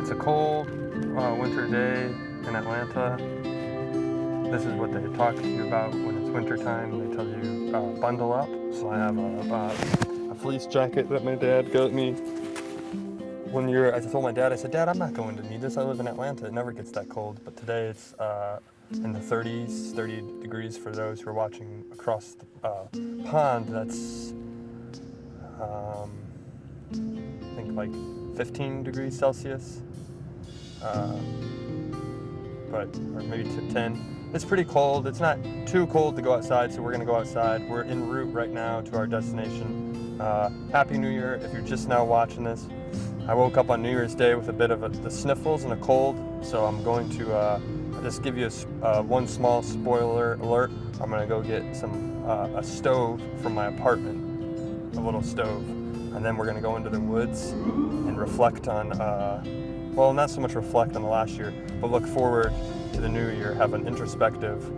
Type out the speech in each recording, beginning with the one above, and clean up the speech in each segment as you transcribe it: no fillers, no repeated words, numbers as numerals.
It's a cold winter day in Atlanta. This is what they talk to you about when it's winter time. They tell you bundle up. So I have a fleece jacket that my dad got me. I told my dad, I said, Dad, I'm not going to need this. I live in Atlanta. It never gets that cold. But today it's in the 30s, 30 degrees for those who are watching across the pond. That's, I think, like 15 degrees Celsius. Or maybe to 10. It's pretty cold. It's not too cold to go outside, so we're going to go outside. We're en route right now to our destination. Happy New Year if you're just now watching this. I woke up on New Year's Day with a bit of the sniffles and a cold, so I'm going to just give you one small spoiler alert. I'm going to go get a stove from my apartment, a little stove, and then we're going to go into the woods and reflect on well, not so much reflect on the last year, but look forward to the new year, have an introspective,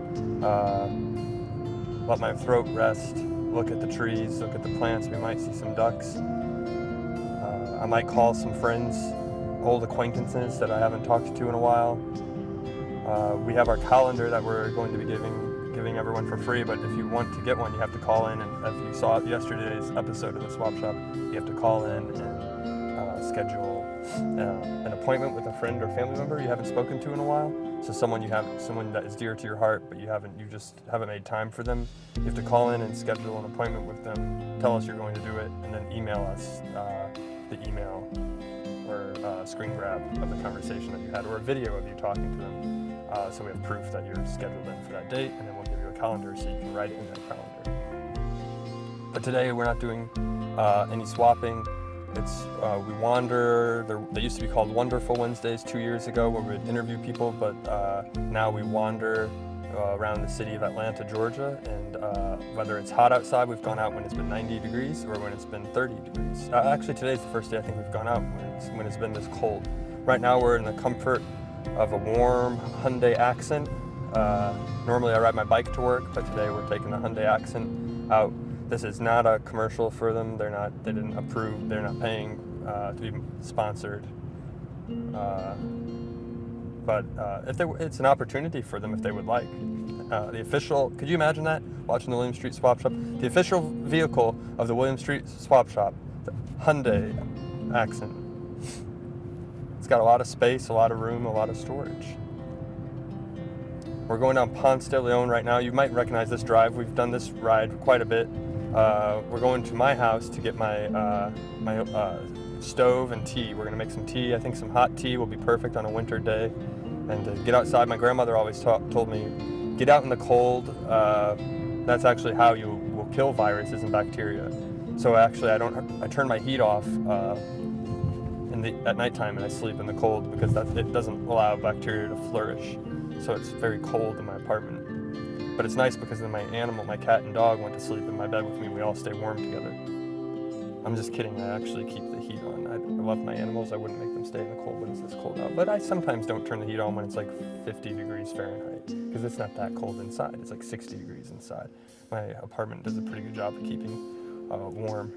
let my throat rest, look at the trees, look at the plants. We might see some ducks. I might call some friends, old acquaintances that I haven't talked to in a while. We have our calendar that we're going to be giving everyone for free, but if you want to get one, you have to call in, and if you saw yesterday's episode of the Swap Shop, you have to call in and schedule an appointment with a friend or family member you haven't spoken to in a while. So someone that is dear to your heart, but you just haven't made time for them. You have to call in and schedule an appointment with them. Tell us you're going to do it, and then email us the email or screen grab of the conversation that you had, or a video of you talking to them. So we have proof that you're scheduled in for that date, and then we'll give you a calendar so you can write it in that calendar. But today we're not doing any swapping. It's we wander. They used to be called Wonderful Wednesdays 2 years ago, where we'd interview people, but now we wander around the city of Atlanta, Georgia, and whether it's hot outside, we've gone out when it's been 90 degrees or when it's been 30 degrees. Actually, today's the first day I think we've gone out when it's been this cold. Right now we're in the comfort of a warm Hyundai Accent. Normally I ride my bike to work, but today we're taking the Hyundai Accent out. This is not a commercial for them. They didn't approve. They're not paying to be sponsored. But it's an opportunity for them if they would like. Could you imagine that? Watching the William Street Swap Shop? The official vehicle of the William Street Swap Shop, the Hyundai Accent. It's got a lot of space, a lot of room, a lot of storage. We're going down Ponce de Leon right now. You might recognize this drive. We've done this ride quite a bit. We're going to my house to get my stove and tea. We're going to make some tea. I think some hot tea will be perfect on a winter day. And to get outside, my grandmother always told me, get out in the cold. That's actually how you will kill viruses and bacteria. So actually, I turn my heat off at nighttime, and I sleep in the cold because it doesn't allow bacteria to flourish. So it's very cold in my apartment. But it's nice because then my cat and dog went to sleep in my bed with me. We all stay warm together. I'm just kidding. I actually keep the heat on. I love my animals. I wouldn't make them stay in the cold when it's this cold out. But I sometimes don't turn the heat on when it's like 50 degrees Fahrenheit because it's not that cold inside. It's like 60 degrees inside. My apartment does a pretty good job of keeping warm.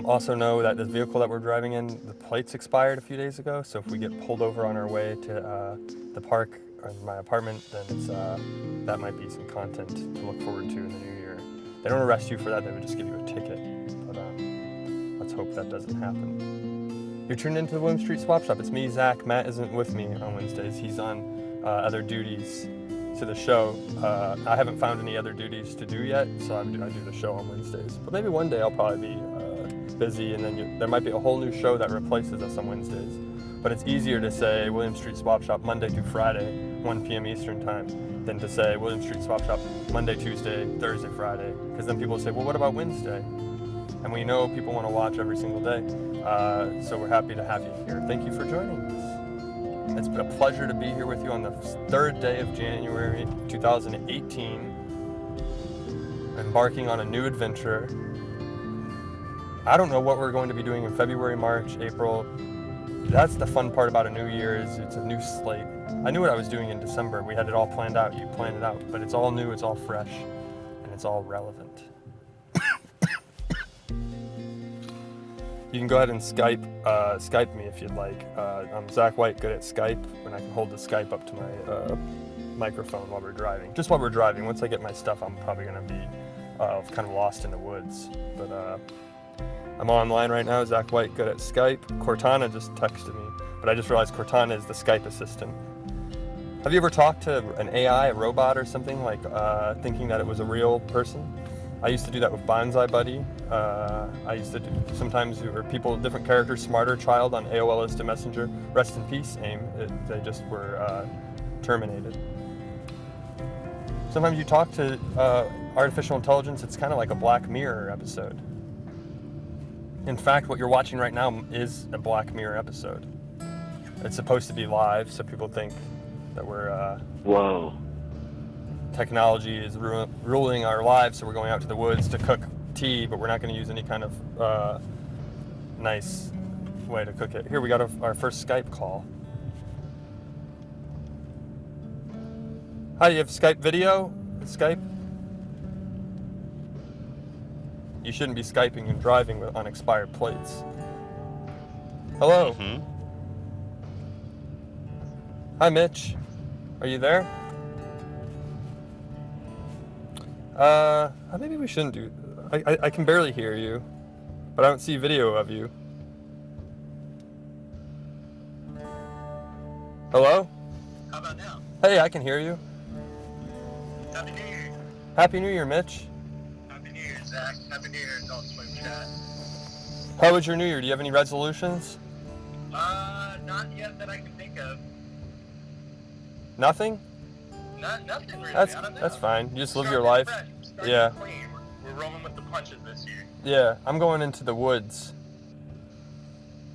Also know that the vehicle that we're driving in, the plates expired a few days ago. So if we get pulled over on our way to the park or my apartment, then that might be some content to look forward to in the new year. They don't arrest you for that, they would just give you a ticket. But let's hope that doesn't happen. You're tuned into the William Street Swap Shop. It's me, Zach. Matt isn't with me on Wednesdays. He's on other duties to the show. I haven't found any other duties to do yet, so I do the show on Wednesdays. But maybe one day I'll probably be busy, and then there might be a whole new show that replaces us on Wednesdays. But it's easier to say William Street Swap Shop Monday through Friday, 1 p.m. Eastern time, than to say William Street Swap Shop Monday, Tuesday, Thursday, Friday. Because then people say, well, what about Wednesday? And we know people want to watch every single day. So we're happy to have you here. Thank you for joining us. It's been a pleasure to be here with you on the 3rd day of January 2018. Embarking on a new adventure. I don't know what we're going to be doing in February, March, April. That's the fun part about a new year, is it's a new slate. I knew what I was doing in December. We had it all planned out. You planned it out. But it's all new, it's all fresh, and it's all relevant. You can go ahead and Skype me if you'd like. I'm Zach White, good at Skype, and I can hold the Skype up to my microphone while we're driving. Just while we're driving. Once I get my stuff, I'm probably going to be kind of lost in the woods. But I'm online right now, Zach White, good at Skype. Cortana just texted me, but I just realized Cortana is the Skype assistant. Have you ever talked to an AI, a robot or something, like thinking that it was a real person? I used to do that with Bonsai Buddy. I used to do, sometimes there were people, different characters, Smarter Child on AOL Instant Messenger. Rest in peace, AIM. They just were terminated. Sometimes you talk to artificial intelligence, it's kind of like a Black Mirror episode. In fact, what you're watching right now is a Black Mirror episode. It's supposed to be live, so people think that we're... Whoa. Technology is ruling our lives, so we're going out to the woods to cook tea, but we're not going to use any kind of nice way to cook it. Here, we got our first Skype call. Hi, you have Skype video? Skype? You shouldn't be Skyping and driving on expired plates. Hello? Mm-hmm. Hi, Mitch. Are you there? Maybe we shouldn't do... I can barely hear you, but I don't see video of you. Hello? How about now? Hey, I can hear you. Happy New Year. Happy New Year, Mitch. Happy New Year, Zach. Happy New Year, Adult Swim Chat. How was your New Year? Do you have any resolutions? Not yet that I can think of. Nothing? Nothing really. That's I don't know. that's fine. You just live Starting your life. fresh. Starting Yeah. clean. We're rolling with the punches this year. Yeah, I'm going into the woods.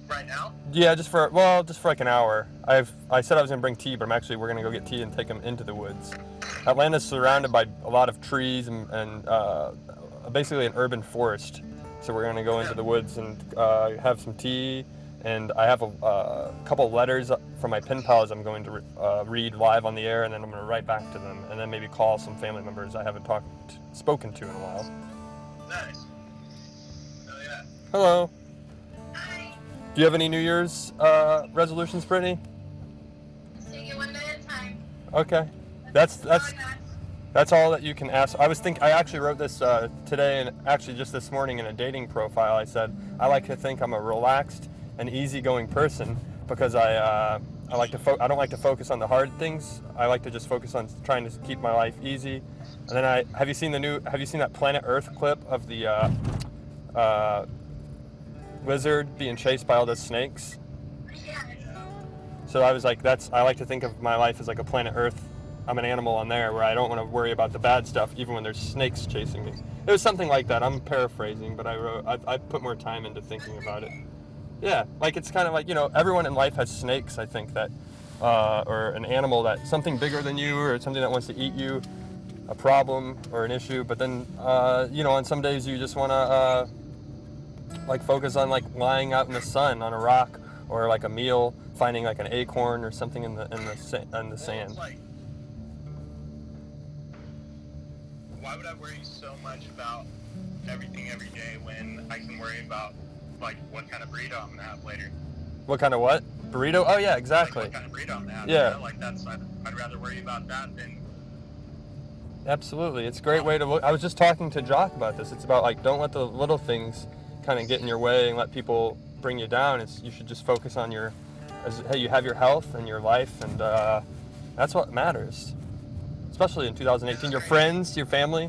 Right now? Yeah, just for like an hour. I said I was gonna bring tea, but we're gonna go get tea and take them into the woods. Atlanta's surrounded by a lot of trees and basically an urban forest. So we're gonna go into the woods and have some tea. And I have a couple letters from my pen pals I'm going to read live on the air, and then I'm going to write back to them, and then maybe call some family members I haven't spoken to in a while. Nice. Oh yeah. Hello. Do you have any New Year's resolutions, Brittany? Take it one day at a time. Okay. That's all that you can ask. I actually wrote this today, and actually just this morning in a dating profile. I said I like to think I'm a relaxed and easygoing person because I don't like to focus on the hard things. I like to just focus on trying to keep my life easy. And then have you seen that Planet Earth clip of the lizard being chased by all those snakes? Yeah. So I was like, I like to think of my life as like a Planet Earth. I'm an animal on there where I don't want to worry about the bad stuff even when there's snakes chasing me. It was something like that. I'm paraphrasing, but I put more time into thinking about it. Yeah, like it's kind of like, everyone in life has snakes, I think, that, or an animal that, something bigger than you or something that wants to eat you, a problem or an issue, but then, on some days you just want to, focus on, lying out in the sun on a rock or, a meal, finding, an acorn or something in the sand. Why would I worry so much about everything every day when I can worry about what kind of burrito I'm gonna have later? What kind of what? Burrito? Oh yeah, exactly. What kind of burrito I'm gonna have? Yeah. I'd rather worry about that than. Absolutely, it's a great way to look. I was just talking to Jock about this. It's about don't let the little things kind of get in your way and let people bring you down. You should just focus on you have your health and your life, and that's what matters. Especially in 2018, your friends, your family.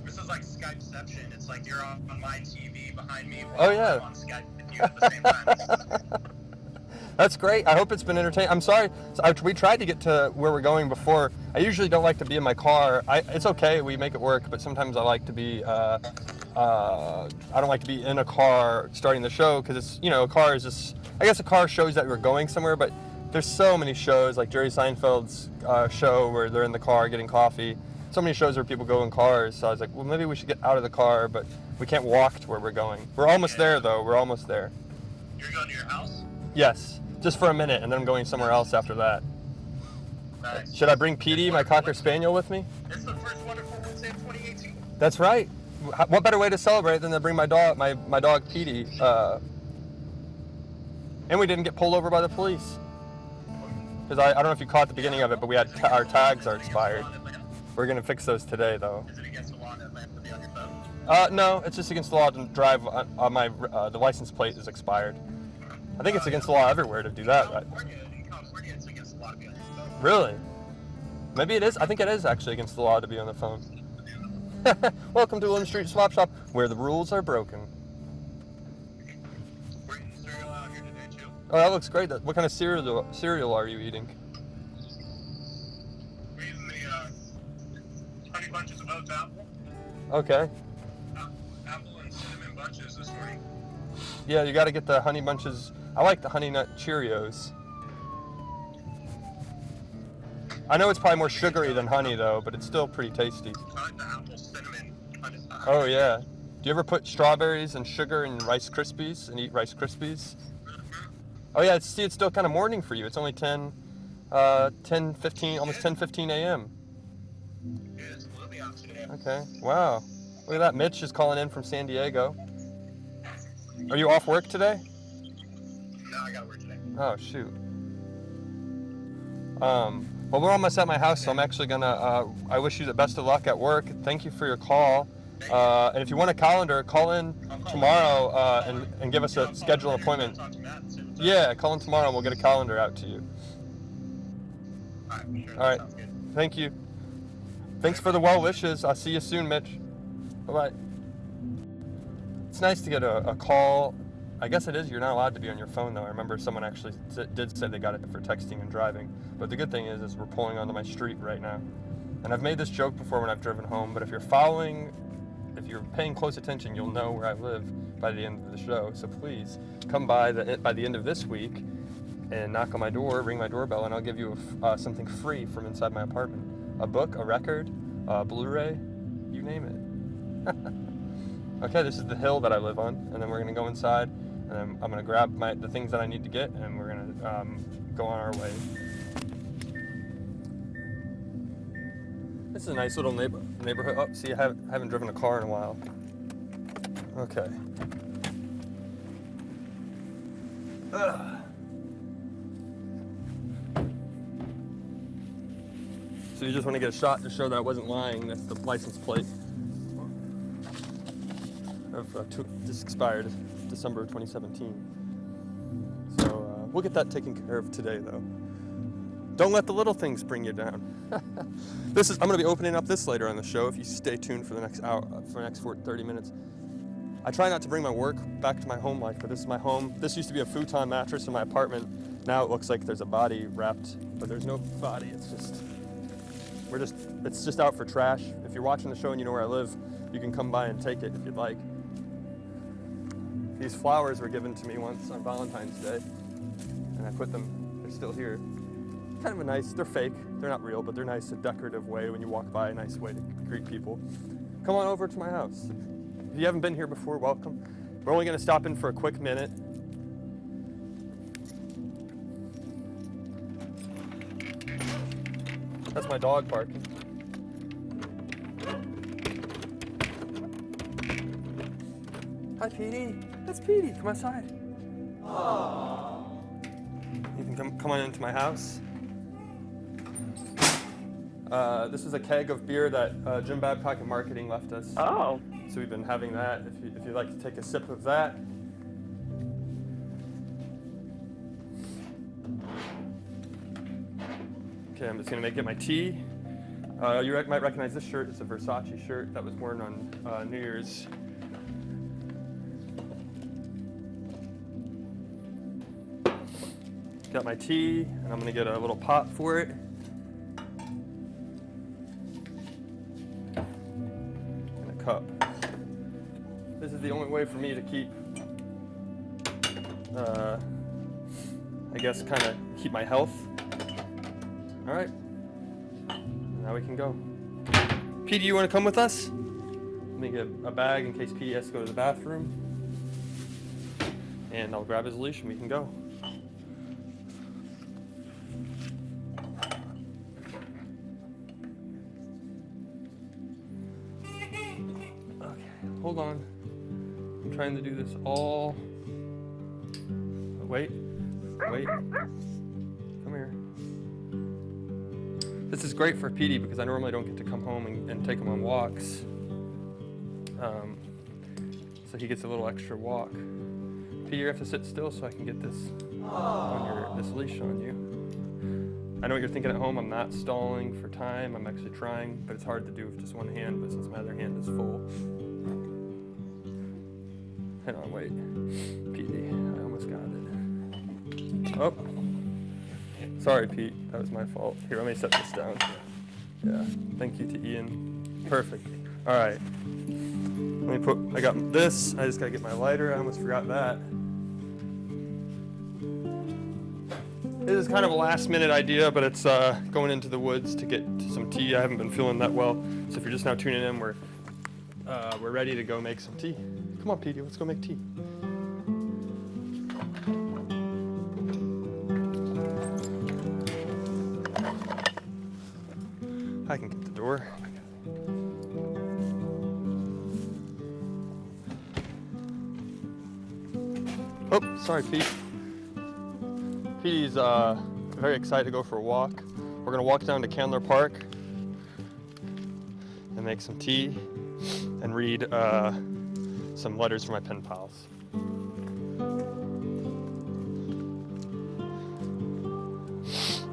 This is like Skypeception. It's like you're on my TV behind me Oh, while yeah. I'm on Skype with you at the same time. That's great. I hope it's been entertaining. I'm sorry. We tried to get to where we're going before. I usually don't like to be in my car. It's okay. We make it work. But sometimes I like to be. I don't like to be in a car starting the show because it's a car is just. I guess a car shows that we're going somewhere, but there's so many shows like Jerry Seinfeld's show where they're in the car getting coffee. So many shows where people go in cars. So I was like, well, maybe we should get out of the car, but we can't walk to where we're going. We're almost there though. We're almost there. You're going to your house? Yes. Just for a minute, and then I'm going somewhere else after that. Nice. Should I bring Petey, my Cocker Spaniel, with me? It's the first Wonderful Wednesday of 2018. That's right. What better way to celebrate than to bring my dog, my dog Petey? And we didn't get pulled over by the police. Because I don't know if you caught the beginning of it, but we had our tags are expired. We're gonna fix those today, though. Is it against the law in Atlanta to be on your phone? No, it's just against the law to drive on my the license plate is expired. I think it's against the law everywhere to do that, right? In California, it's against the law to be on your phone. Really? Maybe it is. I think it is actually against the law to be on the phone. Welcome to William Street Swap Shop, where the rules are broken. We're eating cereal out here today, too. Oh, that looks great. What kind of cereal are you eating? We're using the Honey Bunches of Oats apple. Okay. Apple and cinnamon bunches this morning. Yeah, you got to get the Honey Bunches. I like the Honey Nut Cheerios. I know it's probably more sugary than honey, though, but it's still pretty tasty. I like the apple cinnamon. Oh, yeah. Do you ever put strawberries and sugar in Rice Krispies and eat Rice Krispies? Oh, yeah. It's still kind of morning for you. It's only 10:15, almost 10:15 a.m. Yeah, it's gloomy out today. Okay. Wow. Look at that. Mitch is calling in from San Diego. Are you off work today? No, I gotta work today. Oh, shoot. Well, we're almost at my house, so I'm actually gonna. I wish you the best of luck at work. Thank you for your call. And if you want a calendar, call in tomorrow and give us a schedule appointment. Yeah, call in tomorrow and we'll get a calendar out to you. Alright, sure. All right. Sounds good. Thank you. Thanks for the well wishes. I'll see you soon, Mitch. Bye-bye. It's nice to get a call. I guess it is. You're not allowed to be on your phone, though. I remember someone actually did say they got it for texting and driving. But the good thing is we're pulling onto my street right now. And I've made this joke before when I've driven home, but if you're paying close attention, you'll know where I live by the end of the show. So please come by the end of this week and knock on my door, ring my doorbell, and I'll give you something free from inside my apartment. A book, a record, a Blu-ray, you name it. Okay, this is the hill that I live on, and then we're gonna go inside, and then I'm gonna grab the things that I need to get, and we're gonna go on our way. This is a nice little neighborhood. Oh, see, I haven't driven a car in a while. Okay. Ugh. So you just want to get a shot to show that I wasn't lying. That's the license plate. This expired December 2017. So we'll get that taken care of today, though. Don't let the little things bring you down. I'm going to be opening up this later on the show if you stay tuned for the next hour, for the next 30 minutes. I try not to bring my work back to my home life, but this is my home. This used to be a futon mattress in my apartment. Now it looks like there's a body wrapped, but there's no body. It's just out for trash. If you're watching the show and you know where I live, you can come by and take it if you'd like. These flowers were given to me once on Valentine's Day, and I put them, they're still here. Kind of they're fake, they're not real, but they're nice, a decorative way when you walk by, a nice way to greet people. Come on over to my house. If you haven't been here before, welcome. We're only gonna stop in for a quick minute. That's my dog barking. Hi, Petey. That's Petey. Come outside. Aww. You can come on into my house. This is a keg of beer that Jim Babcock and Marketing left us. Oh. So we've been having that. If you'd like to take a sip of that. Okay, I'm just gonna get my tea. You might recognize this shirt. It's a Versace shirt that was worn on New Year's. Got my tea, and I'm gonna get a little pot for it. And a cup. This is the only way for me to keep, I guess, kind of keep my health. All right, now we can go. Petey, you want to come with us? Let me get a bag in case Petey has to go to the bathroom. And I'll grab his leash and we can go. Okay, hold on. I'm trying to do this all. Wait. Come here. This is great for Petey because I normally don't get to come home and take him on walks. So he gets a little extra walk. Petey, you have to sit still so I can get this this leash on you. I know what you're thinking at home. I'm not stalling for time. I'm actually trying, but it's hard to do with just one hand. But since my other hand is full, hang on, wait, Petey, I almost got it. Oh, sorry, Pete. That was my fault. Here, let me set this down. Yeah, thank you to Ian. Perfect. All right. I got this. I just gotta get my lighter. I almost forgot that. This is kind of a last minute idea, but it's going into the woods to get some tea. I haven't been feeling that well. So if you're just now tuning in, we're ready to go make some tea. Come on, Petey, let's go make tea. I can get the door. Oh, sorry, Pete. Petey's very excited to go for a walk. We're gonna walk down to Candler Park and make some tea and read some letters from my pen pals.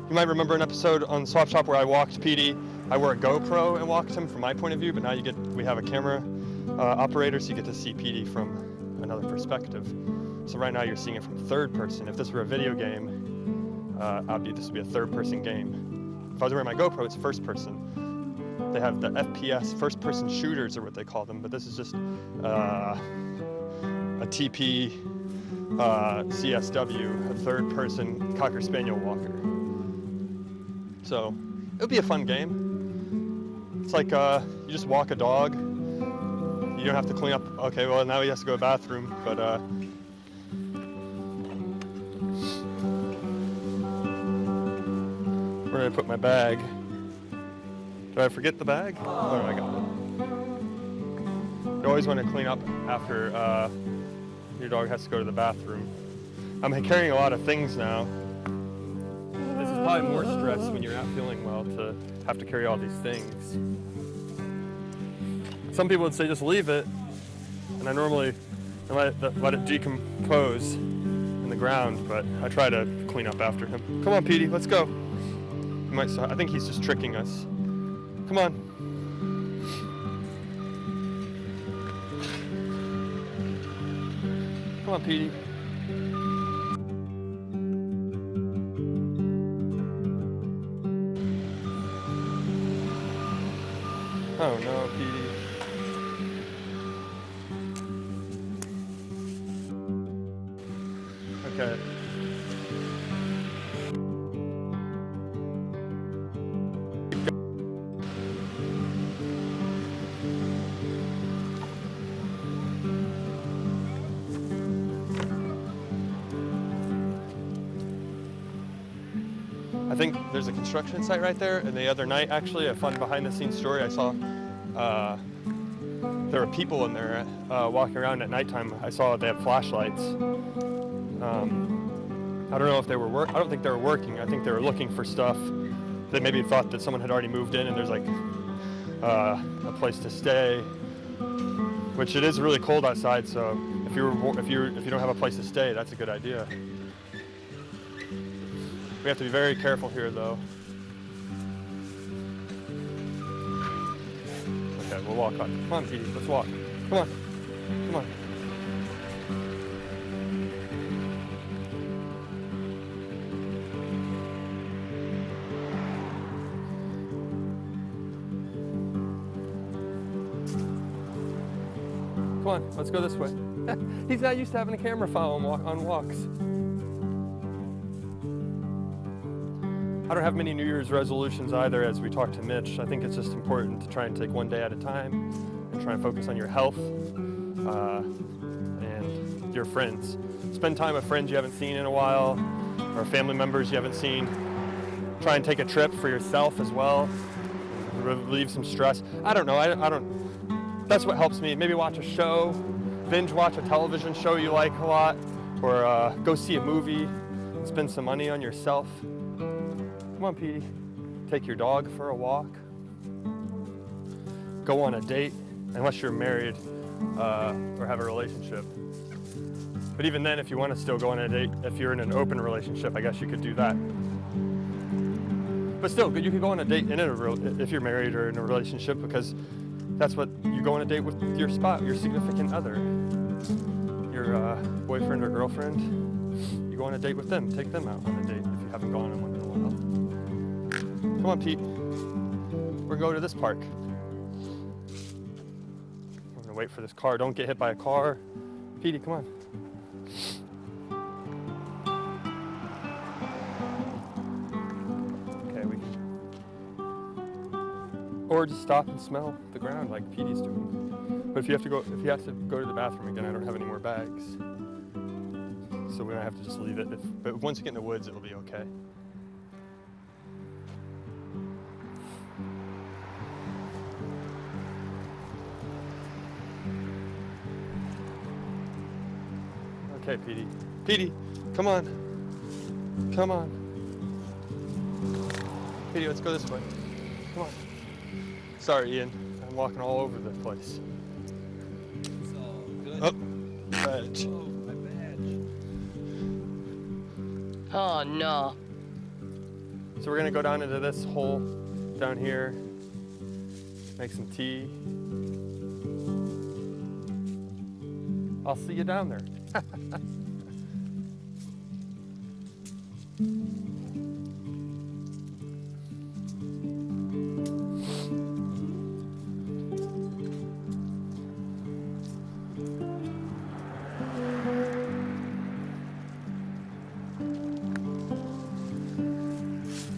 You might remember an episode on Swap Shop where I walked Petey. I wore a GoPro and walked him from my point of view, but now we have a camera operator, so you get to see Petey from another perspective. So right now you're seeing it from third person. If this were a video game, this would be a third person game. If I was wearing my GoPro, it's first person. They have the FPS, first person shooters are what they call them, but this is just a TP CSW, a third person Cocker Spaniel Walker. So it would be a fun game. It's like you just walk a dog. You don't have to clean up. Okay, well now he has to go to the bathroom, but where did I put my bag? Did I forget the bag? Oh, I got it. You always want to clean up after your dog has to go to the bathroom. I'm carrying a lot of things now. This is probably more stress when you're not feeling well to have to carry all these things. Some people would say just leave it, and I normally let it decompose in the ground, but I try to clean up after him. Come on, Petey, let's go. I think he's just tricking us. Come on. Come on, Petey. Oh no, Petey. Okay. I think there's a construction site right there, and the other night, actually, a fun behind-the-scenes story I saw, there were people in there walking around at nighttime. I saw they had flashlights. I don't know if they were I don't think they were working. I think they were looking for stuff. They maybe thought that someone had already moved in and there's like a place to stay, which it is really cold outside, so if you don't have a place to stay, that's a good idea. We have to be very careful here, though. Okay, we'll walk on. Come on, Petey, let's walk. Come on. Come on. Come on, let's go this way. He's not used to having a camera follow him on walks. I don't have many New Year's resolutions either, as we talked to Mitch. I think it's just important to try and take one day at a time and try and focus on your health and your friends. Spend time with friends you haven't seen in a while, or family members you haven't seen. Try and take a trip for yourself as well. Relieve some stress. I don't know. I don't. That's what helps me. Maybe watch a show, binge watch a television show you like a lot, or go see a movie and spend some money on yourself. Come on, Petey. Take your dog for a walk. Go on a date, unless you're married or have a relationship. But even then, if you want to still go on a date, if you're in an open relationship, I guess you could do that. But still, you could go on a date if you're married or in a relationship, because that's what you go on a date with your significant other, your boyfriend or girlfriend. You go on a date with them. Take them out on a date if you haven't gone on one in a while. Come on, Pete. We're gonna go to this park. We're gonna wait for this car. Don't get hit by a car. Petey, come on. Okay, we can. Or just stop and smell the ground like Petey's doing. But if you have to go to the bathroom again, I don't have any more bags. So we don't have to just leave it. But once you get in the woods, it'll be okay. Okay, Petey. Petey, come on. Come on. Petey, let's go this way. Come on. Sorry, Ian. I'm walking all over the place. It's all good. Oh, badge. Oh, my badge. Oh no. So we're gonna go down into this hole down here, make some tea. I'll see you down there.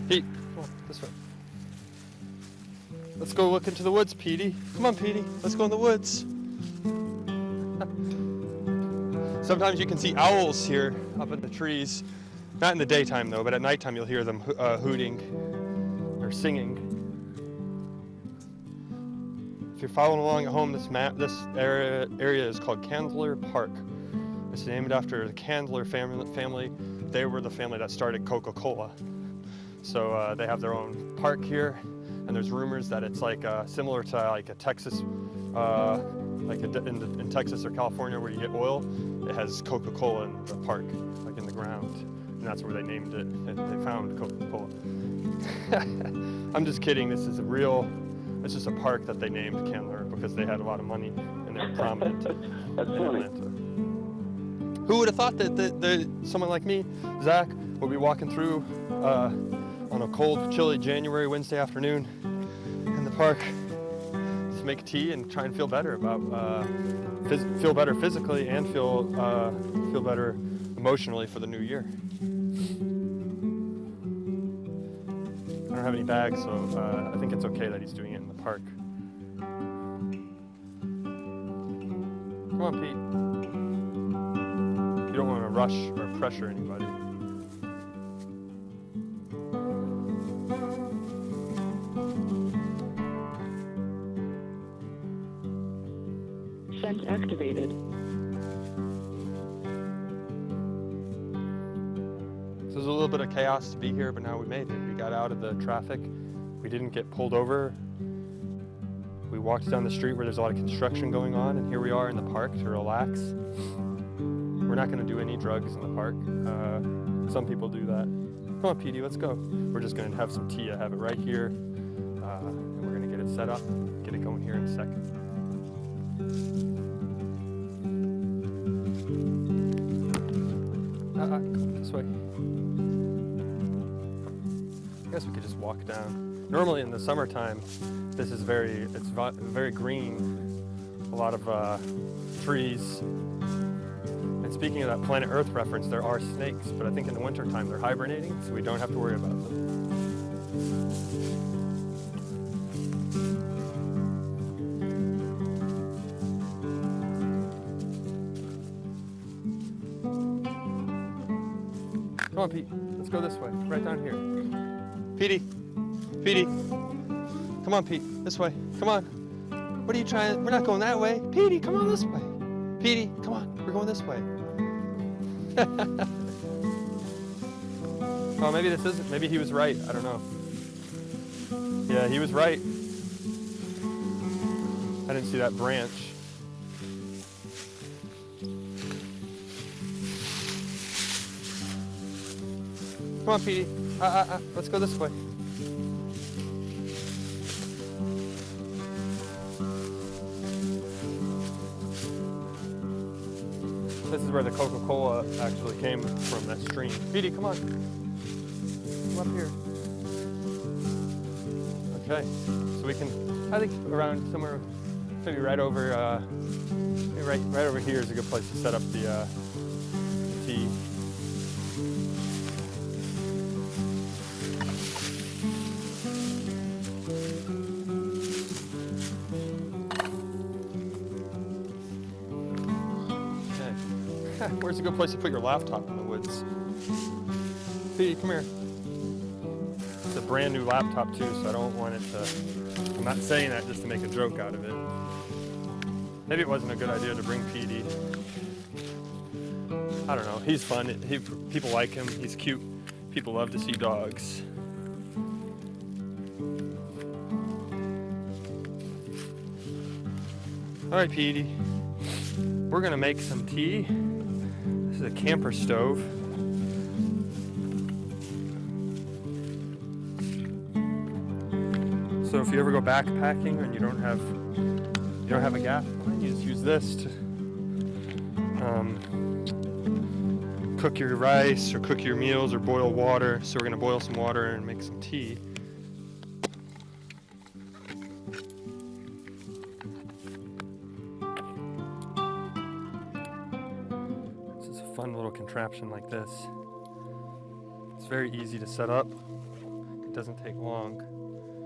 Pete, come on, this way. Let's go look into the woods, Petey. Come on, Petey, let's go in the woods. Sometimes you can see owls here up in the trees. Not in the daytime though, but at nighttime you'll hear them hooting or singing. If you're following along at home, this area is called Candler Park. It's named after the Candler family. They were the family that started Coca-Cola. So they have their own park here, and there's rumors that it's like similar to like a Texas, in Texas or California where you get oil. It has Coca-Cola in the park, like in the ground, and that's where they named it. And they found Coca-Cola. I'm just kidding. This is it's just a park that they named Candler because they had a lot of money and they were prominent in Atlanta. Who would have thought that someone like me, Zach, would be walking through on a cold, chilly January Wednesday afternoon in the park to make tea and try and feel better feel better physically and feel better emotionally for the new year. I don't have any bags, so I think it's okay that he's doing it in the park. Come on, Pete. You don't want to rush or pressure anybody. Sense activated. So there's a little bit of chaos to be here, but now we made it. We got out of the traffic. We didn't get pulled over. We walked down the street where there's a lot of construction going on, and here we are in the park to relax. We're not going to do any drugs in the park. Some people do that. Come on, Petey, let's go. We're just going to have some tea. I have it right here, and we're going to get it set up, get it going here in a second. This way. I guess we could just walk down. Normally in the summertime, this is very green, a lot of trees. And speaking of that Planet Earth reference, there are snakes, but I think in the wintertime they're hibernating, so we don't have to worry about them. Come on, Pete. Let's go this way. Right down here. Petey. Petey. Come on, Pete. This way. Come on. What are you trying? We're not going that way. Petey, come on this way. Petey, come on. We're going this way. Oh, maybe this isn't. Maybe he was right. I don't know. Yeah, he was right. I didn't see that branch. Come on, Petey. Let's go this way. This is where the Coca-Cola actually came from, that stream. Petey, come on. Come up here. Okay, so we can, I think around somewhere, maybe right over, maybe right over here is a good place to set up the tee. Where's a good place to put your laptop in the woods? Petey, come here. It's a brand new laptop too, so I don't want it to, I'm not saying that just to make a joke out of it. Maybe it wasn't a good idea to bring Petey. I don't know, he's fun. People like him, he's cute. People love to see dogs. All right, Petey. We're gonna make some tea. This is a camper stove. So if you ever go backpacking and you don't have a gas line, you just use this to cook your rice or cook your meals or boil water. So we're gonna boil some water and make some tea. Fun little contraption like this. It's very easy to set up. It doesn't take long.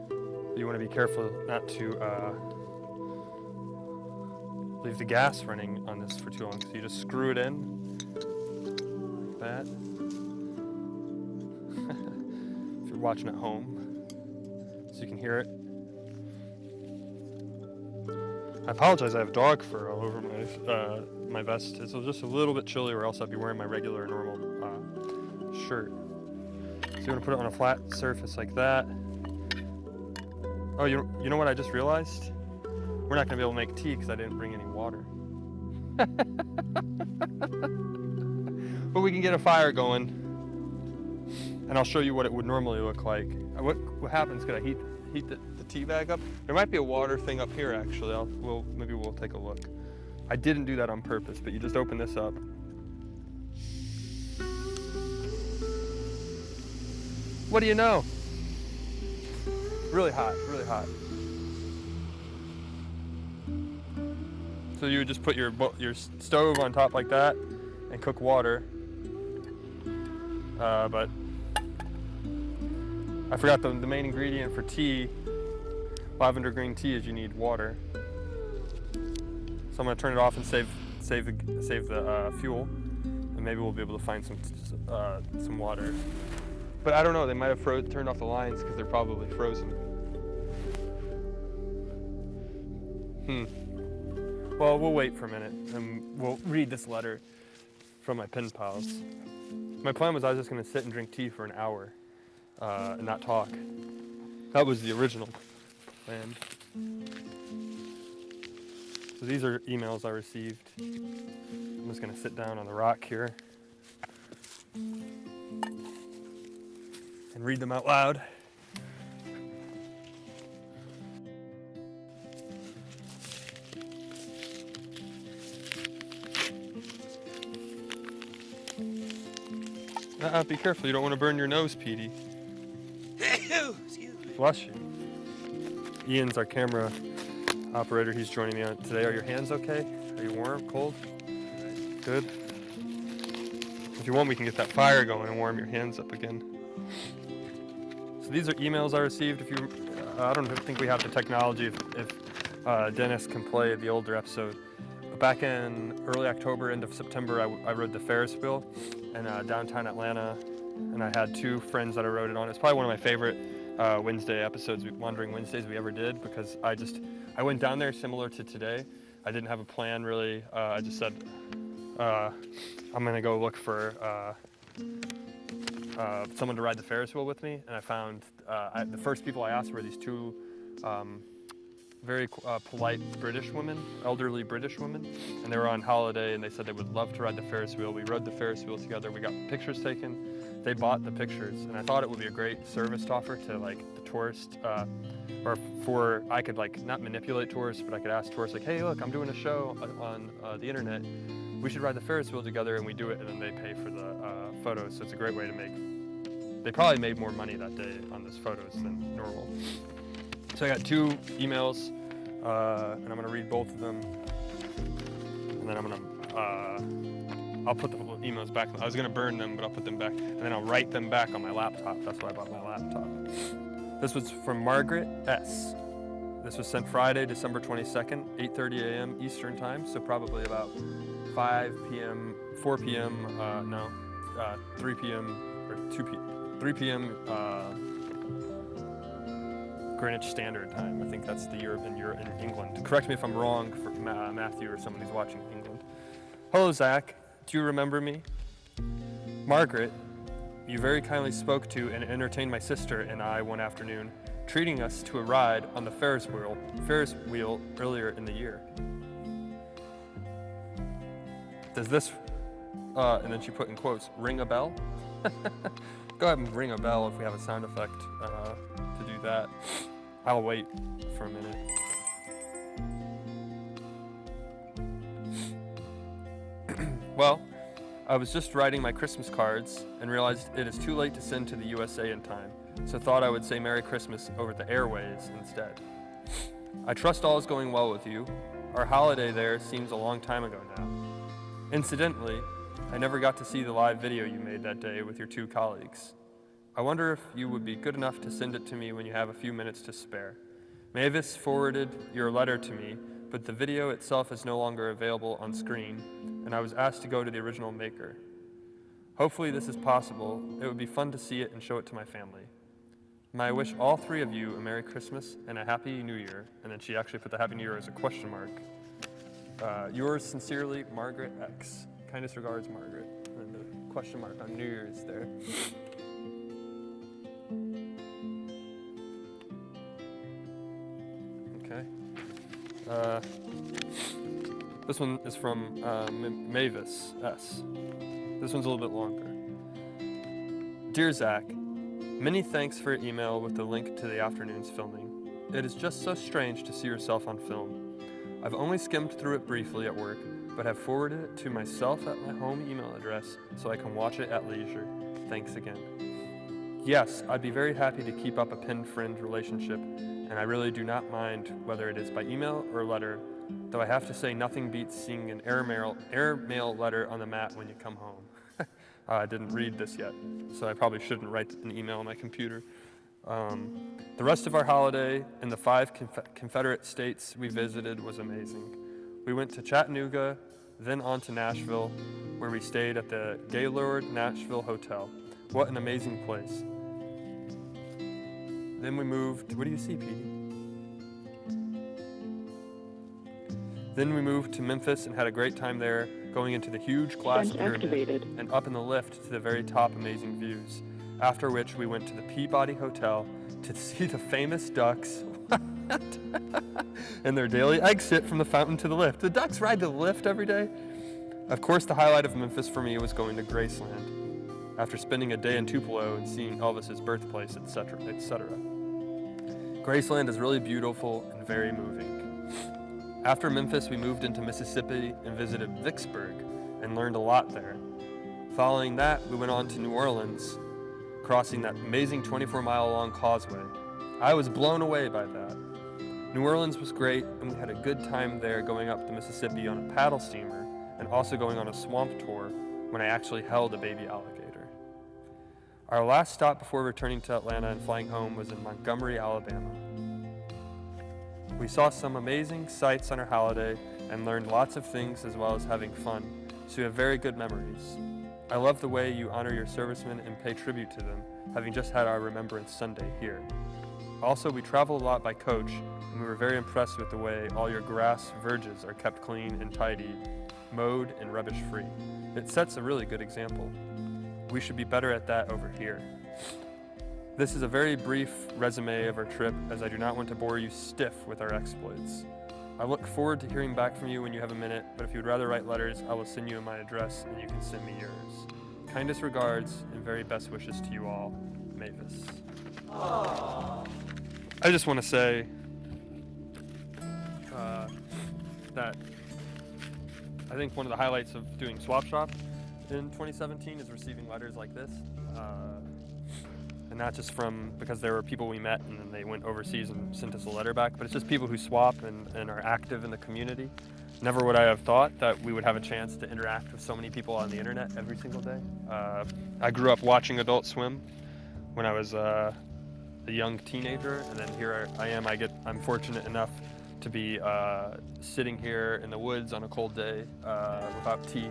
But you want to be careful not to leave the gas running on this for too long. So you just screw it in like that. If you're watching at home, so you can hear it. I apologize, I have dog fur all over my vest. It's just a little bit chilly, or else I'd be wearing my regular normal shirt. So you want to put it on a flat surface like that. Oh, you know what I just realized? We're not going to be able to make tea because I didn't bring any water. But we can get a fire going, and I'll show you what it would normally look like. What happens? Could I heat the tea bag up? There might be a water thing up here actually. Maybe we'll take a look. I didn't do that on purpose, but you just open this up. What do you know? Really hot, really hot. So you would just put your stove on top like that and cook water. But I forgot the main ingredient for tea, lavender green tea, is you need water. So I'm gonna turn it off and save the fuel, and maybe we'll be able to find some water. But I don't know, they might have turned off the lines because they're probably frozen. Well, we'll wait for a minute and we'll read this letter from my pen pals. My plan was I was just gonna sit and drink tea for an hour and not talk. That was the original plan. So these are emails I received. I'm just gonna sit down on the rock here and read them out loud. Be careful, you don't want to burn your nose, Petey. Excuse me. Bless you. Ian's our camera Operator, he's joining me on today. Are your hands okay? Are you warm, cold? Good. If you want, we can get that fire going and warm your hands up again. So these are emails I received. If you, I don't think we have the technology if Dennis can play the older episode. But back in early October, end of September, I rode the Ferris wheel in downtown Atlanta, and I had two friends that I rode it on. It's probably one of my favorite Wednesday episodes, Wandering Wednesdays, we ever did, because I went down there similar to today. I didn't have a plan really. I just said I'm gonna go look for someone to ride the Ferris wheel with me, and I found the first people I asked were these two very polite British women, elderly British women, and they were on holiday, and they said they would love to ride the Ferris wheel. We rode the Ferris wheel together. We got pictures taken. They bought the pictures, and I thought it would be a great service to offer to like the tourist, or I could like not manipulate tourists, but I could ask tourists like, hey, look, I'm doing a show on the internet. We should ride the Ferris wheel together, and we do it, and then they pay for the photos. So it's a great way to they probably made more money that day on those photos than normal. So I got two emails, and I'm gonna read both of them, and then I'll put the emails back. I was gonna burn them, but I'll put them back, and then I'll write them back on my laptop. That's why I bought my laptop. This was from Margaret S. This was sent Friday, December 22nd, 8:30 a.m. Eastern time, so probably about 5 p.m., 4 p.m., 3 p.m. or 3 p.m. Greenwich Standard Time. I think that's the Europe in England. Correct me if I'm wrong, for Matthew or someone who's watching England. Hello, Zach. Do you remember me? Margaret, you very kindly spoke to and entertained my sister and I one afternoon, treating us to a ride on the Ferris wheel earlier in the year. Does this, and then she put in quotes, ring a bell? Go ahead and ring a bell if we have a sound effect to do that. I'll wait for a minute. Well, I was just writing my Christmas cards and realized it is too late to send to the USA in time, so thought I would say Merry Christmas over the airways instead. I trust all is going well with you. Our holiday there seems a long time ago now. Incidentally, I never got to see the live video you made that day with your two colleagues. I wonder if you would be good enough to send it to me when you have a few minutes to spare. Mavis forwarded your letter to me, but the video itself is no longer available on screen, and I was asked to go to the original maker. Hopefully this is possible. It would be fun to see it and show it to my family. May I wish all three of you a Merry Christmas and a Happy New Year. And then she actually put the Happy New Year as a question mark. Yours sincerely, Margaret X. Kindest regards, Margaret. And the question mark on New Year's there. Okay. This one is from Mavis S. This one's a little bit longer. Dear Zach, many thanks for your email with the link to the afternoon's filming. It is just so strange to see yourself on film. I've only skimmed through it briefly at work, but have forwarded it to myself at my home email address so I can watch it at leisure. Thanks again. Yes, I'd be very happy to keep up a pen-friend relationship, and I really do not mind whether it is by email or letter, though I have to say nothing beats seeing an airmail letter on the mat when you come home. I didn't read this yet, so I probably shouldn't write an email on my computer. The rest of our holiday in the 5 Confederate states we visited was amazing. We went to Chattanooga, then on to Nashville, where we stayed at the Gaylord Nashville Hotel. What an amazing place. Then we moved, what do you see, Petey? Then we moved to Memphis and had a great time there, going into the huge glass pyramid and up in the lift to the very top amazing views. After which we went to the Peabody Hotel to see the famous ducks and their daily exit from the fountain to the lift. The ducks ride the lift every day. Of course, the highlight of Memphis for me was going to Graceland, after spending a day in Tupelo and seeing Elvis's birthplace, etc., etc. Graceland is really beautiful and very moving. After Memphis, we moved into Mississippi and visited Vicksburg and learned a lot there. Following that, we went on to New Orleans, crossing that amazing 24-mile-long causeway. I was blown away by that. New Orleans was great, and we had a good time there going up the Mississippi on a paddle steamer and also going on a swamp tour when I actually held a baby alligator. Our last stop before returning to Atlanta and flying home was in Montgomery, Alabama. We saw some amazing sights on our holiday and learned lots of things as well as having fun, so we have very good memories. I love the way you honor your servicemen and pay tribute to them, having just had our Remembrance Sunday here. Also, we travel a lot by coach, and we were very impressed with the way all your grass verges are kept clean and tidy, mowed and rubbish-free. It sets a really good example. We should be better at that over here. This is a very brief resume of our trip, as I do not want to bore you stiff with our exploits. I look forward to hearing back from you when you have a minute, but if you would rather write letters, I will send you my address and you can send me yours. Kindest regards and very best wishes to you all, Mavis. Aww. I just want to say that I think one of the highlights of doing Swap Shop in 2017 is receiving letters like this. And not just because there were people we met and then they went overseas and sent us a letter back, but it's just people who swap and are active in the community. Never would I have thought that we would have a chance to interact with so many people on the internet every single day. I grew up watching Adult Swim when I was a young teenager, and then here I am. I'm fortunate enough to be sitting here in the woods on a cold day without tea,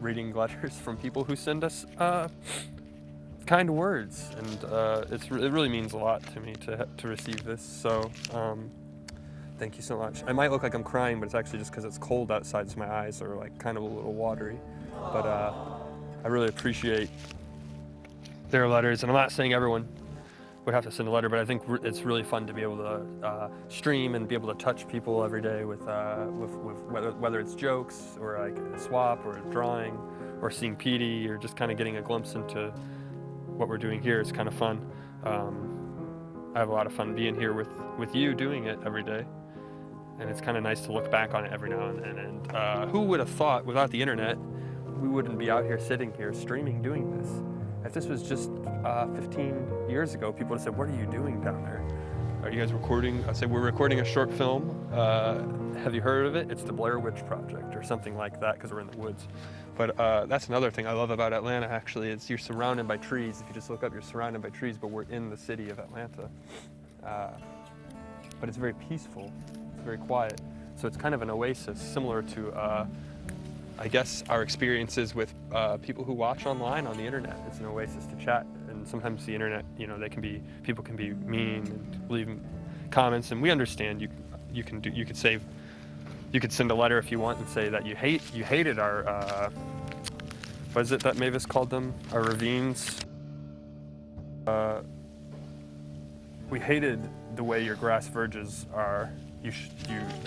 reading letters from people who send us kind words, and it really means a lot to me to receive this. So thank you so much. I might look like I'm crying, but it's actually just because it's cold outside, so my eyes are like kind of a little watery. But I really appreciate their letters, and I'm not saying everyone would have to send a letter, but I think it's really fun to be able to stream and be able to touch people every day with whether it's jokes or like a swap or a drawing or seeing Petey or just kind of getting a glimpse into what we're doing here is kind of fun. I have a lot of fun being here with you doing it every day, and it's kind of nice to look back on it every now and then. And who would have thought without the internet we wouldn't be out here sitting here streaming doing this? If this was just 15 years ago, people would have said, "What are you doing down there? Are you guys recording?" I said, "We're recording a short film. Have you heard of it? It's the Blair Witch Project," or something like that, because we're in the woods. But that's another thing I love about Atlanta, actually. It's you're surrounded by trees. If you just look up, you're surrounded by trees, but we're in the city of Atlanta. But it's very peaceful. It's very quiet. So it's kind of an oasis, similar to, I guess, our experiences with people who watch online on the internet. It's an oasis to chat. And sometimes the internet, people can be mean and leave comments, and we understand. You could send a letter if you want and say that you hated our what is it that Mavis called them? Our ravines. We hated the way your grass verges are.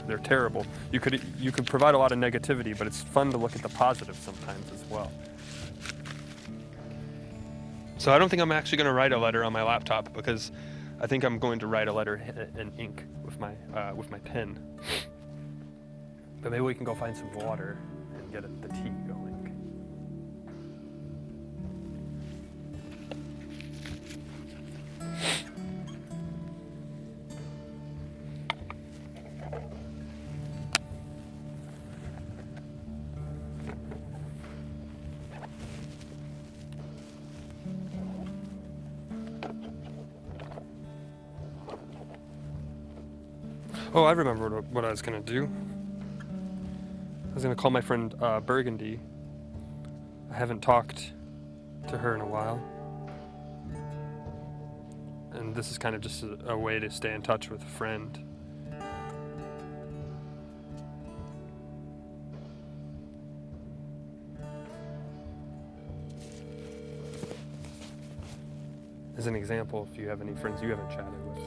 They're terrible. You could provide a lot of negativity, but it's fun to look at the positive sometimes as well. So I don't think I'm actually going to write a letter on my laptop, because I think I'm going to write a letter in ink with my pen. But maybe we can go find some water and get the tea going. Oh, I remember what I was going to do. I was going to call my friend Burgundy. I haven't talked to her in a while. And this is kind of just a way to stay in touch with a friend. As an example, if you have any friends you haven't chatted with.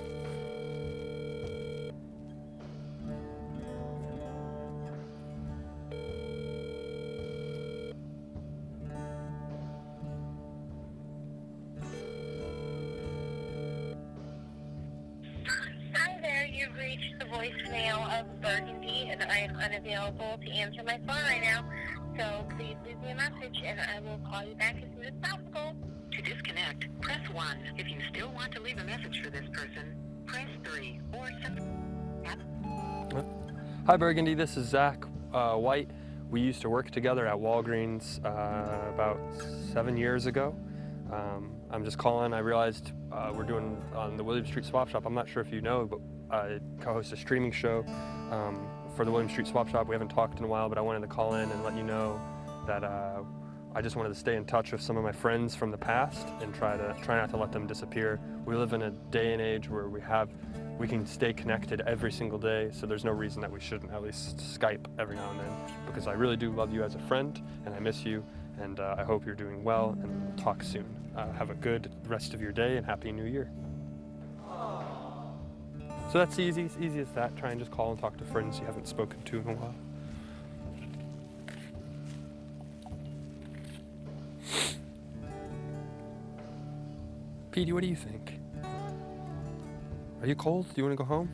You've reached the voicemail of Burgundy, and I am unavailable to answer my phone right now, so please leave me a message, and I will call you back as soon as possible. To disconnect, press 1. If you still want to leave a message for this person, press 3 or Hi, Burgundy. This is Zach White. We used to work together at Walgreens about 7 years ago. I'm just calling. I realized we're doing on the William Street Swap Shop. I'm not sure if you know, but I co-host a streaming show for the William Street Swap Shop. We haven't talked in a while, but I wanted to call in and let you know that I just wanted to stay in touch with some of my friends from the past and try not to let them disappear. We live in a day and age where we can stay connected every single day, so there's no reason that we shouldn't at least Skype every now and then, because I really do love you as a friend and I miss you, and I hope you're doing well, and we'll talk soon. Have a good rest of your day and Happy New Year. So that's easy as that. Try and just call and talk to friends you haven't spoken to in a while. Petey, what do you think? Are you cold? Do you want to go home?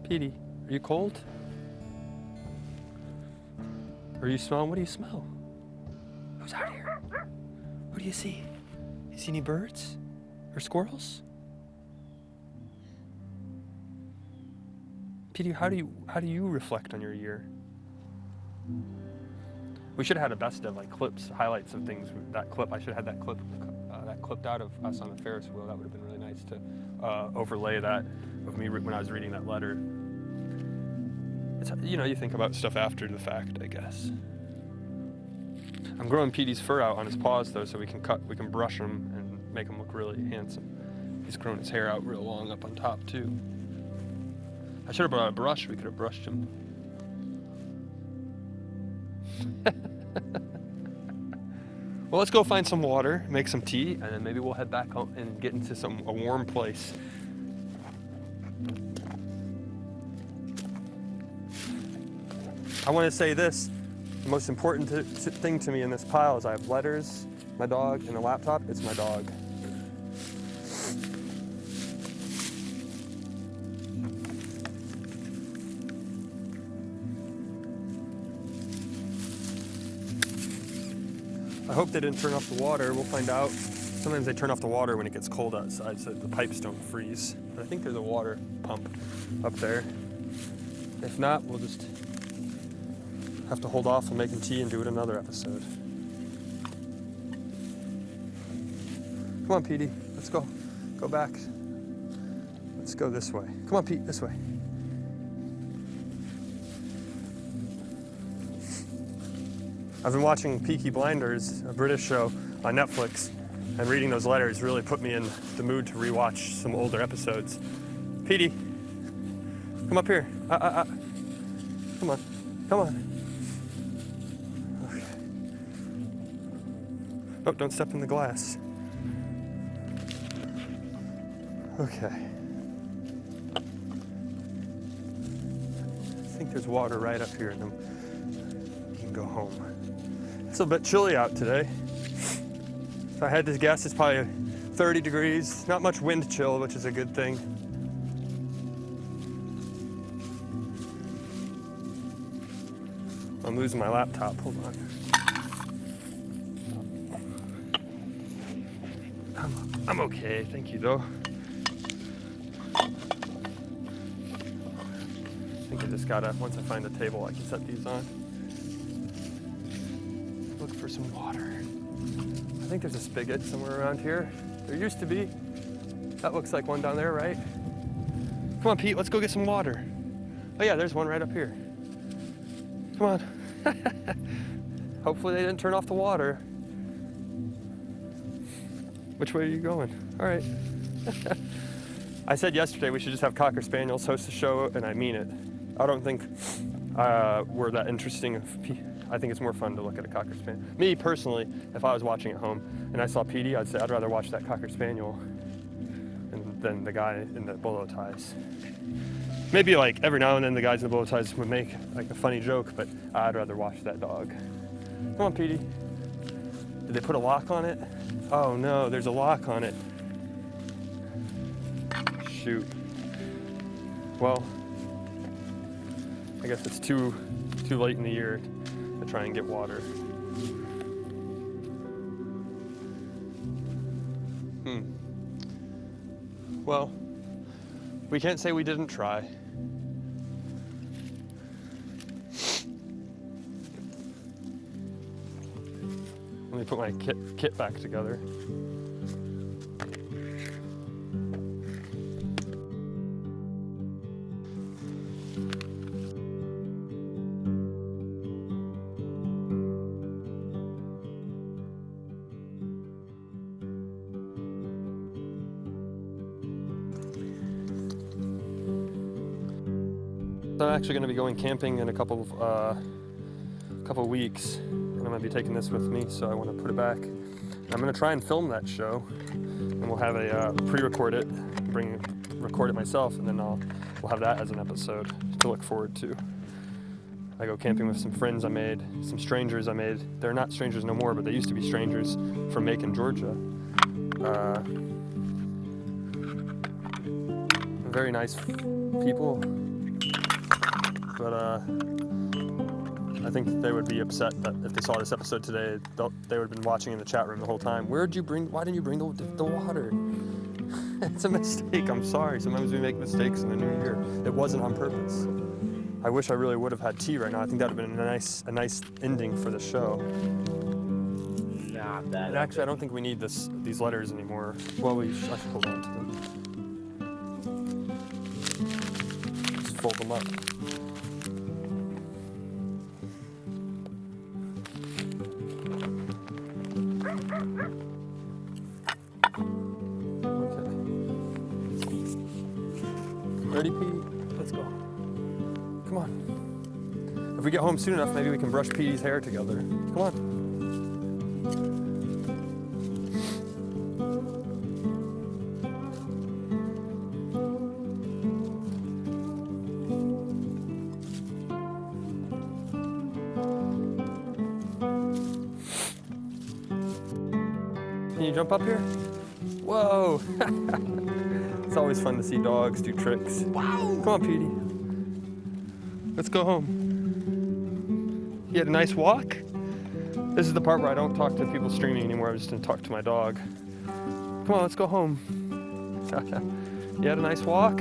Petey, are you cold? Or are you smelling? What do you smell? Who's out here? What do you see? You see any birds? Or squirrels? Petey, how do you reflect on your year? We should have had a best of like clips, highlights of things. That clip, I should have had that clipped out of us on the Ferris wheel. That would have been really nice to overlay that of me when I was reading that letter. It's, you think about stuff after the fact, I guess. I'm growing Petey's fur out on his paws though, so we can brush him and make him look really handsome. He's growing his hair out real long up on top too. I should have brought a brush. We could have brushed him. Well, let's go find some water, make some tea, and then maybe we'll head back home and get into a warm place. I want to say this. The most important thing to me in this pile is I have letters, my dog, and a laptop. It's my dog. I hope they didn't turn off the water. We'll find out. Sometimes they turn off the water when it gets cold outside so the pipes don't freeze. But I think there's a water pump up there. If not, we'll just have to hold off on making tea and do it another episode. Come on, Petey. Let's go. Go back. Let's go this way. Come on, Pete. This way. I've been watching Peaky Blinders, a British show on Netflix, and reading those letters really put me in the mood to rewatch some older episodes. Petey, come up here. Come on. Come on. Okay. Oh, don't step in the glass. Okay. I think there's water right up here, and then we can go home. It's a bit chilly out today. If I had to guess, it's probably 30 degrees. Not much wind chill, which is a good thing. I'm losing my laptop. Hold on. I'm okay, thank you though. I think I just gotta, once I find the table, I can set these on. Look for some water. I think there's a spigot somewhere around here. There used to be. That looks like one down there, right? Come on, Pete, let's go get some water. Oh yeah, there's one right up here. Come on. Hopefully they didn't turn off the water. Which way are you going? All right. I said yesterday we should just have Cocker Spaniels host the show, and I mean it. I don't think we're that interesting. I think it's more fun to look at a Cocker Spaniel. Me, personally, if I was watching at home and I saw Petey, I'd say I'd rather watch that Cocker Spaniel than the guy in the bolo ties. Maybe like every now and then the guys in the bolo ties would make like a funny joke, but I'd rather watch that dog. Come on, Petey. Did they put a lock on it? Oh no, there's a lock on it. Shoot. Well, I guess it's too late in the year to try and get water. Well, We can't say we didn't try. Let me put my kit back together. I'm actually going to be going camping in a couple weeks, and I'm going to be taking this with me, so I want to put it back. I'm going to try and film that show, and we'll have a pre-record it, record it myself, and then we'll have that as an episode to look forward to. I go camping with some friends I made, some strangers I made. They're not strangers no more, but they used to be strangers from Macon, Georgia. Very nice people. But I think they would be upset that if they saw this episode today, they would have been watching in the chat room the whole time. Why didn't you bring the water? It's a mistake, I'm sorry. Sometimes we make mistakes in the new year. It wasn't on purpose. I wish I really would have had tea right now. I think that would have been a nice ending for the show. Nah, that. And actually, I don't think we need these letters anymore. Well, I should hold on to them. Just fold them up. Ready, Petey? Let's go. Come on. If we get home soon enough, maybe we can brush Petey's hair together. Come on. Can you jump up here? Whoa! It's always fun to see dogs do tricks. Wow! Come on, Petey. Let's go home. You had a nice walk? This is the part where I don't talk to people streaming anymore. I'm just gonna talk to my dog. Come on, let's go home. You had a nice walk?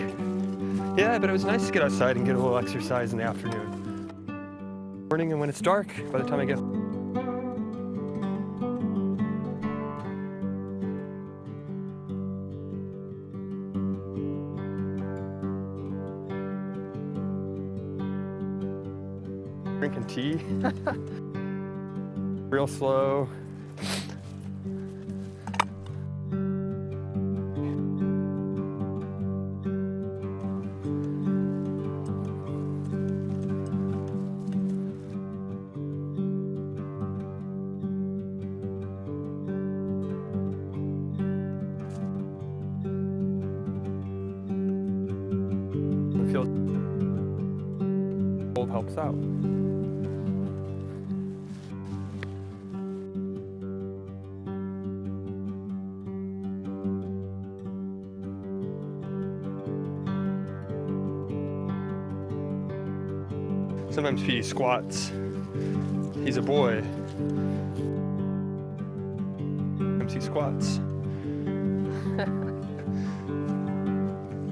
Yeah, but it was nice to get outside and get a little exercise in the afternoon. Morning and when it's dark, by the time I get home. Drinking tea. Real slow. I feel cold helps out. Sometimes Petey squats. He's a boy. Sometimes he squats.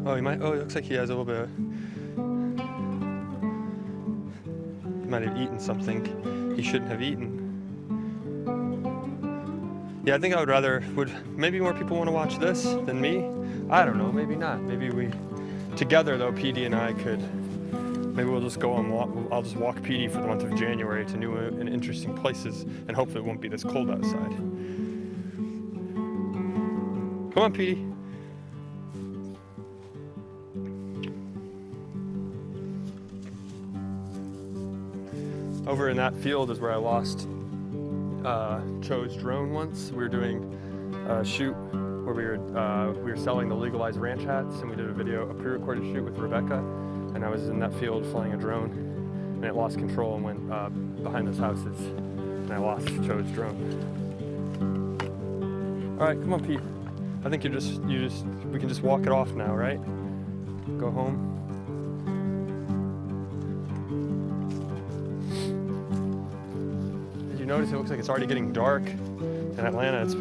Oh, he might. Oh, it looks like he has a little bit. He might have eaten something he shouldn't have eaten. Yeah, I think would maybe more people want to watch this than me? I don't know, maybe not. Maybe we, together though, Petey and I could. Maybe we'll just go on walk. I'll just walk Petey for the month of January to new and interesting places, and hopefully it won't be this cold outside. Come on, Petey. Over in that field is where I lost Cho's drone once. We were doing a shoot where we were selling the legalized ranch hats, and we did a pre-recorded shoot with Rebecca. And I was in that field flying a drone, and it lost control and went behind those houses, and I lost Cho's drone. All right, come on, Pete. I think we can just walk it off now, right? Go home. Did you notice it looks like it's already getting dark in Atlanta? It's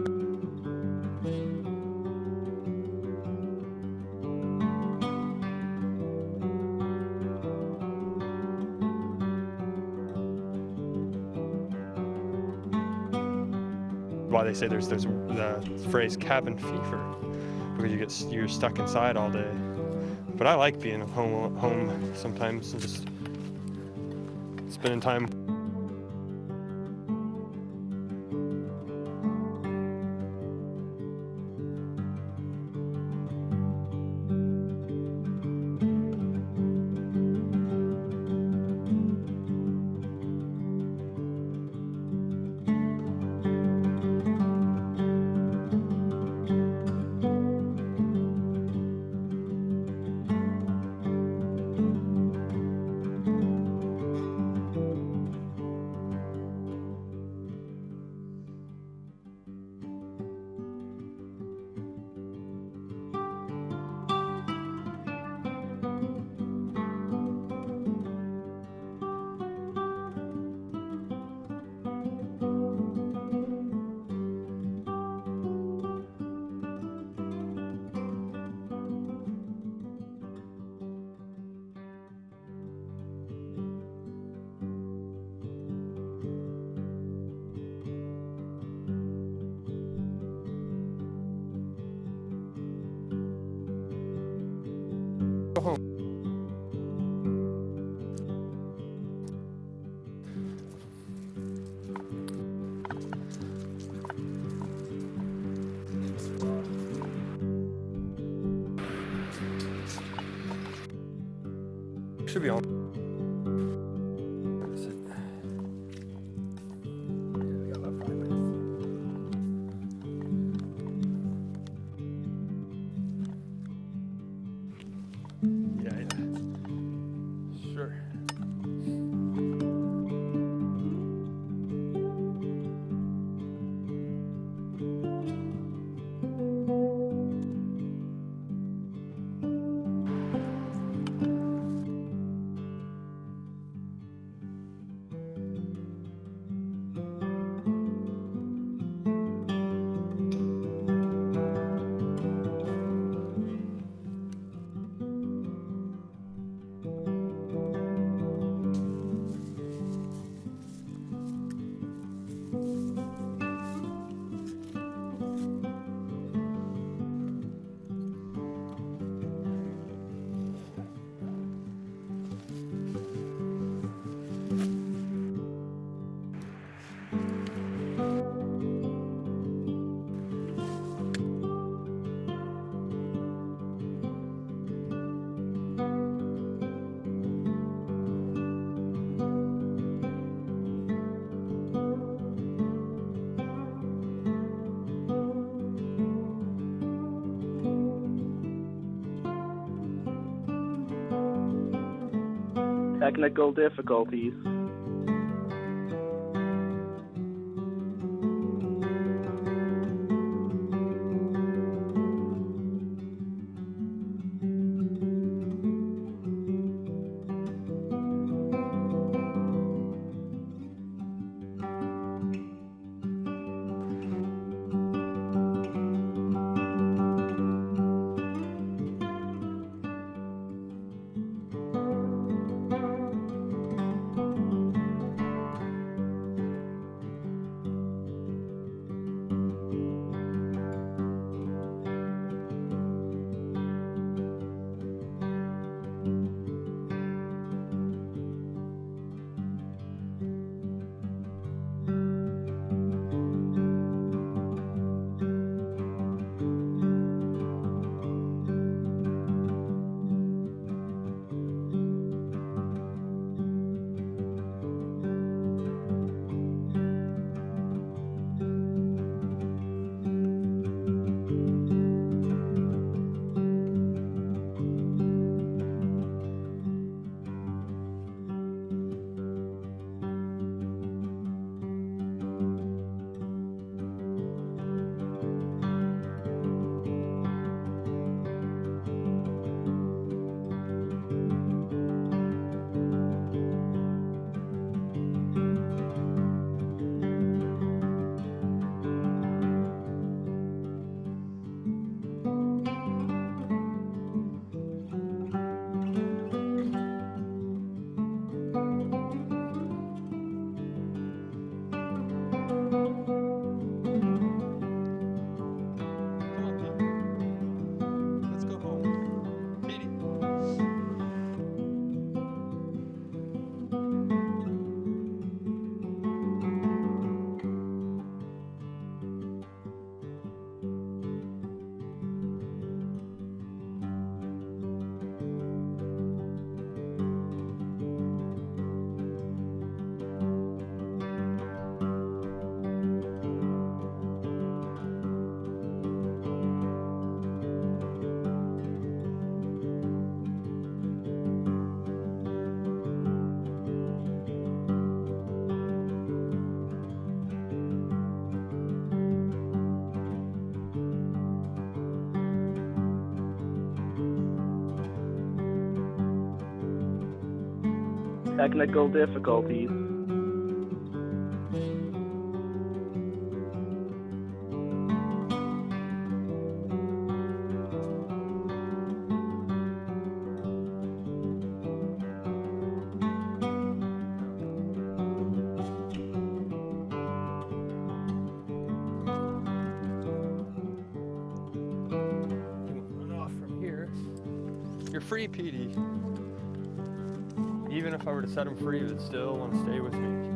why they say there's the phrase cabin fever, because you're stuck inside all day. But I like being home sometimes and just spending time. Go home. Should be on. Where is it? We got about 5 minutes. Yeah. Sure. Technical difficulties. Technical difficulties. Run off from here. You're free, Petey. Even if I were to set him free, he would still want to stay with me.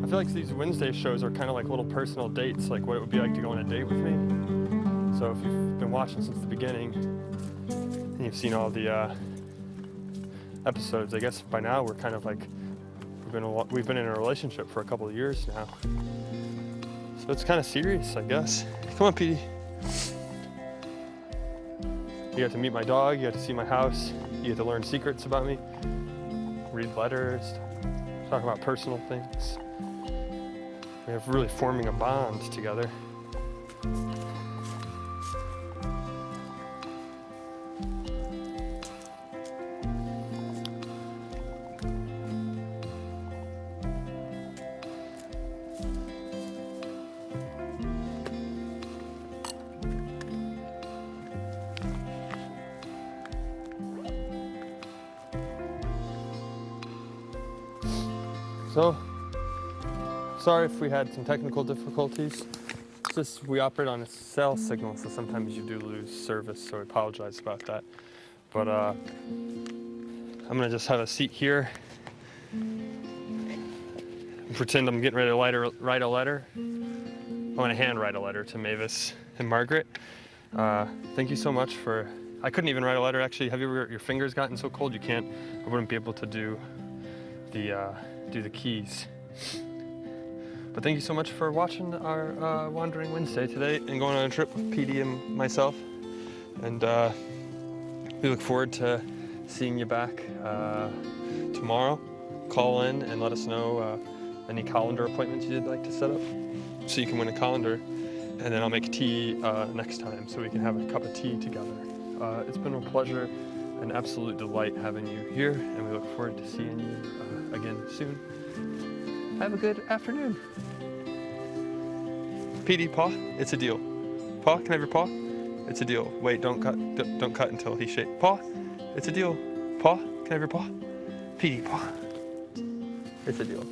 I feel like these Wednesday shows are kind of like little personal dates, like what it would be like to go on a date with me. So if you've been watching since the beginning and you've seen all the episodes, I guess by now we're kind of like we've been in a relationship for a couple of years now. So it's kind of serious, I guess. Come on, Petey. You get to meet my dog, you get to see my house, you get to learn secrets about me, read letters, talk about personal things. We're really forming a bond together. So, sorry if we had some technical difficulties. It's just we operate on a cell signal, so sometimes you do lose service, so I apologize about that. But I'm gonna just have a seat here and pretend I'm getting ready to write a letter. I'm gonna hand write a letter to Mavis and Margaret. Thank you so much for, I couldn't even write a letter actually. Have you ever, your fingers gotten so cold you can't, I wouldn't be able to do the keys. But thank you so much for watching our Wandering Wednesday today and going on a trip with Petey and myself. And we look forward to seeing you back tomorrow. Call in and let us know any colander appointments you'd like to set up so you can win a colander. And then I'll make tea next time so we can have a cup of tea together. It's been a pleasure, an absolute delight having you here, and we look forward to seeing you again soon. Have a good afternoon. Petey, paw, it's a deal. Paw, can I have your paw? It's a deal. Wait, don't cut until he shakes. Paw, it's a deal. Paw, can I have your paw? Petey, paw. It's a deal.